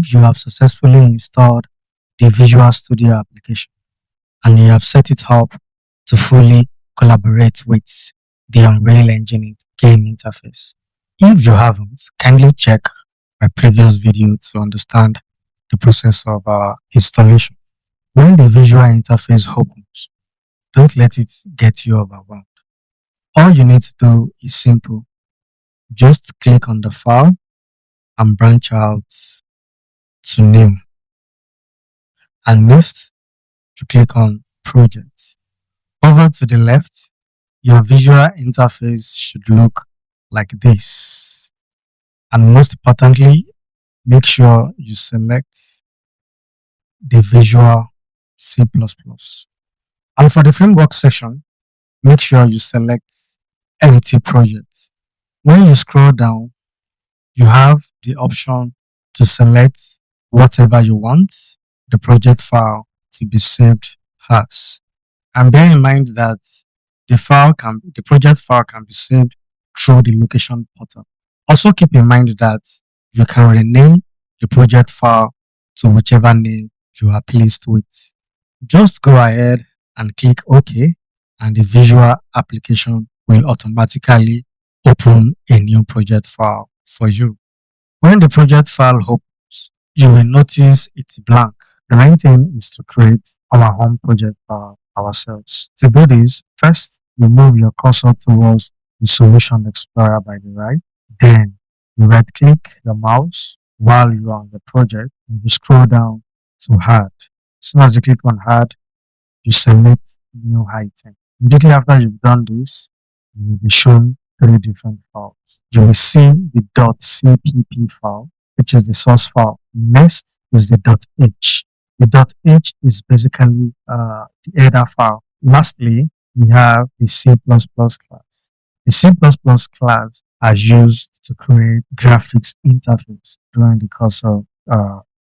If you have successfully installed the Visual Studio application and you have set it up to fully collaborate with the Unreal Engine game interface. If you haven't, kindly check my previous video to understand the process of installation. When the visual interface opens, don't let it get you overwhelmed. All you need to do is simple. Just click on the file and branch out to new. And next, to click on project. Over to the left, your visual interface should look like this. And most importantly, make sure you select the Visual C++. And for the framework section, make sure you select empty project. When you scroll down, you have the option to select whatever you want the project file to be saved as. And bear in mind that the project file can be saved through the location portal. Also keep in mind that you can rename the project file to whichever name you are pleased with. Just go ahead and click OK, and the visual application will automatically open a new project file for you. When the project file opens, you will notice it's blank. The main thing is to create our home project file ourselves. To do this, first you move your cursor towards the Solution Explorer by the right. Then you right click the mouse while you are on the project and you scroll down to Add. As soon as you click on Add, you select New Item. Immediately after you've done this, you will be shown three different files. You will see the .cpp file, which is the source file. Next is the .h. The .h is basically the header file. Lastly, we have the C++ class. The C++ class are used to create graphics interface during the course of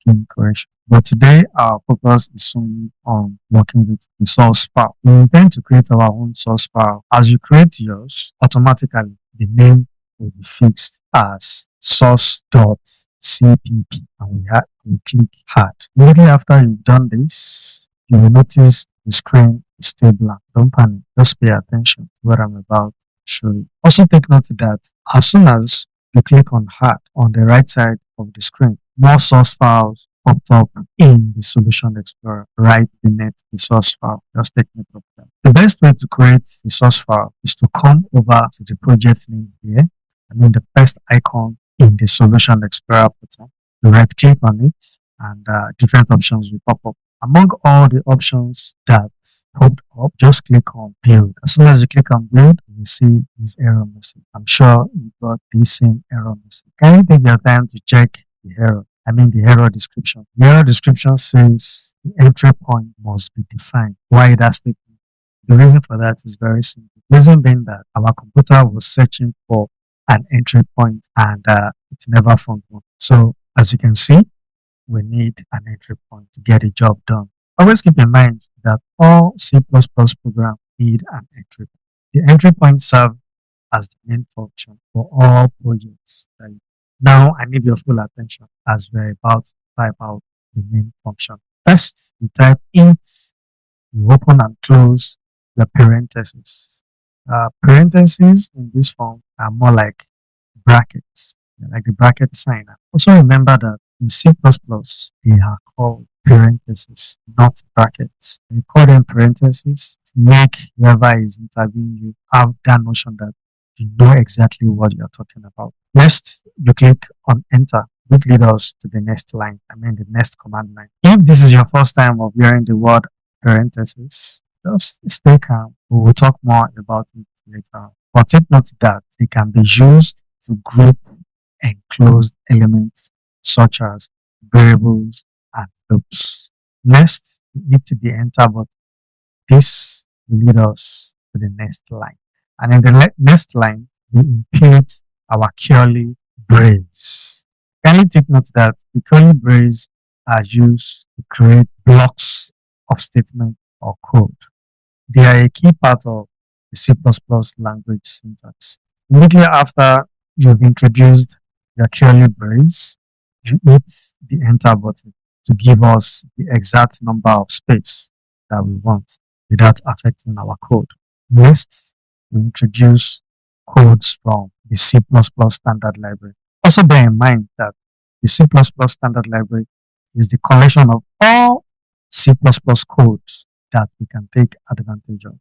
game creation. But today, our focus is only on working with the source file. We intend to create our own source file. As you create yours, automatically the name will be fixed as source.cpp, and we click Add. Immediately after you've done this, you will notice the screen is still blank. Don't panic, just pay attention to what I'm about to show you. Also take note that as soon as you click on Add on the right side of the screen, more source files popped up in the Solution Explorer right beneath the source file. Just take note of that. The best way to create the source file is to come over to the project name here. The first icon in the Solution Explorer button. You right click on it and different options will pop up. Among all the options that popped up, just click on Build. As soon as you click on Build, you see this error message. I'm sure you got the same error message. Can you take your time to check the error? The error description. The error description says the entry point must be defined. Why that statement? The reason for that is very simple. The reason being that our computer was searching for an entry point and it never found one. So as you can see, we need an entry point to get the job done. Always keep in mind that all C++ programs need an entry point. The entry point serves as the main function for all projects. Now I need your full attention as we're about to type out the main function. First, you type int, you open and close the parentheses. Parentheses in this form are more like brackets, like the bracket sign. Also remember that in C++, they are called parentheses, not brackets. We call them parentheses to make whoever is interviewing you have that notion that you know exactly what you're talking about. Next, you click on Enter, which leads us to the next line, the next command line. If this is your first time of hearing the word parentheses, just stay calm. We will talk more about it later. But take note that they can be used to group enclosed elements such as variables and loops. Next, hit the Enter button. This will lead us to the next line. And in the next line, we impute our curly brace. Kindly take note that the curly brace are used to create blocks of statement or code. They are a key part of the C++ language syntax. Immediately after you've introduced your curly brace, You hit the enter button to give us the exact number of space that we want without affecting our code. Next, we introduce codes from the C++ standard library. Also bear in mind that the C++ standard library is the collection of all C++ codes that we can take advantage of.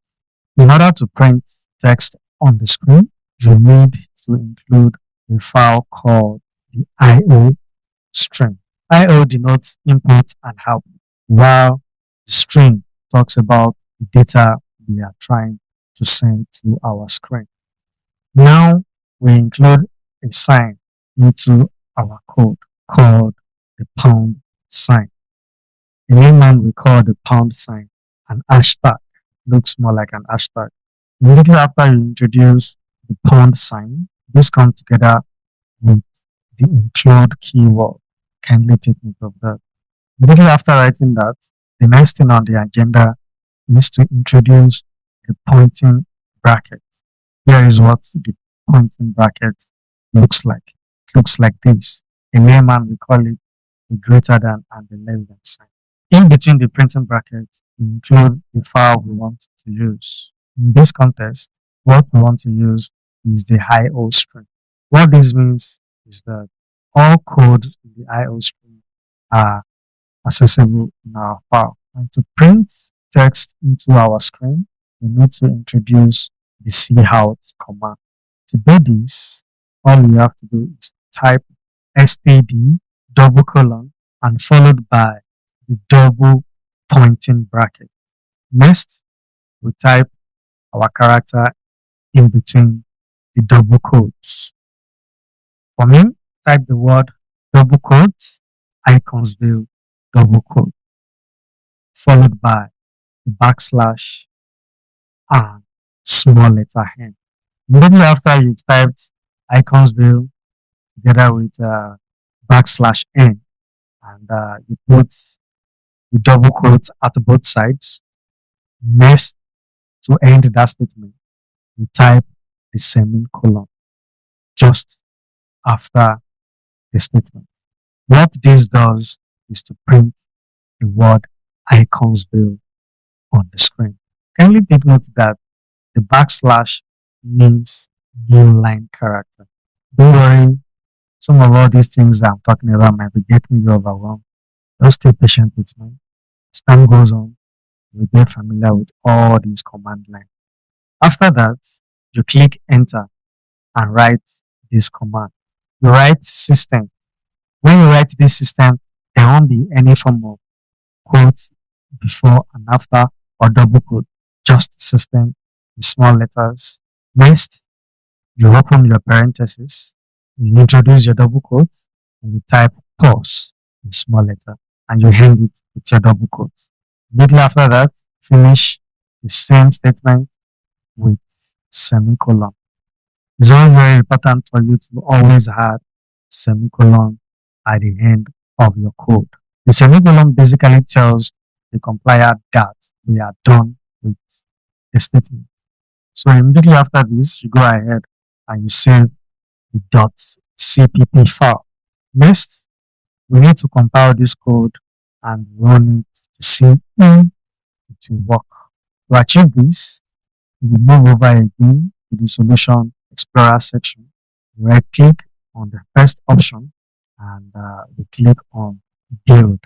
In order to print text on the screen, you need to include a file called the IO string. IO denotes input and output, while the string talks about the data we are trying to send to our screen. Now we include a sign into our code called the pound sign. In layman, we call the pound sign an hashtag. Looks more like an hashtag. Immediately after you introduce the pound sign, this comes together with the include keyword. Kindly take note of that. Immediately after writing that, the next thing on the agenda is to introduce the pointing bracket. Here is what the pointing bracket looks like. It looks like this. In layman, we call it the greater than and the less than sign. In between the printing brackets, we include the file we want to use. In this context, what we want to use is the IO string. What this means is that all codes in the IO string are accessible in our file. And to print text into our screen, we need to introduce the cout command. To do this, all you have to do is type std double colon and followed by the double pointing bracket. Next, we type our character in between the double quotes. For me, type the word double quotes, iconsville double quote, followed by the backslash and small letter n. Immediately after you've typed iconsville together with backslash n and you put the double quotes at both sides, next to end that statement, you type the semicolon just after the statement. What this does is to print the word iconsville on the screen. Kindly take note that the backslash means new line character. Don't worry, some of all these things that I'm talking about might be getting you overwhelmed. Just stay patient with me. As time goes on, you'll get familiar with all these command lines. After that, you click enter and write this command. You write system. When you write this system, there won't be any form of quotes before and after or double quote, just system in small letters. Next, you open your parentheses, you introduce your double quotes, and you type pause in small letter, and you end it with your double quotes. Immediately after that, finish the same statement with semicolon. It's very, very important for you to always add semicolon at the end of your code. The semicolon basically tells the compiler that we are done with the statement. So immediately after this, you go ahead and you save the .cpp file. Next, we need to compile this code and run it to see if it will work. To achieve this, we move over again to the Solution Explorer section. Right click on the first option and we click on Build.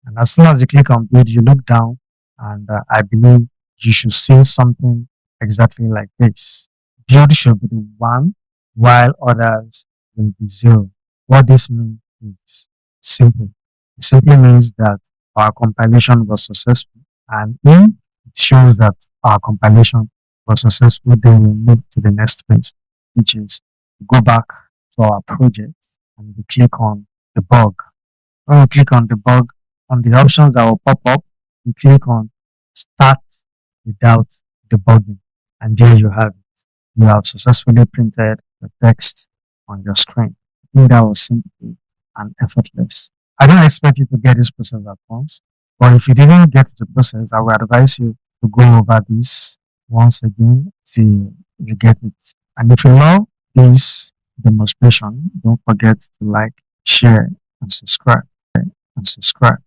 And as soon as you click on Build, you look down and I believe you should see something exactly like this. Build should be the 1 while others will be 0. What this means is simple. It simply means that our compilation was successful, and if it shows that our compilation was successful, then we move to the next phase, which is go back to our project and we click on debug. When we click on debug, on the options that will pop up, we click on start without debugging, and there you have it. You have successfully printed the text on your screen. I think that was simple and effortless. I don't expect you to get this process at once, but if you didn't get the process, I would advise you to go over this once again till you get it. And if you love this demonstration, don't forget to like, share, and subscribe and subscribe.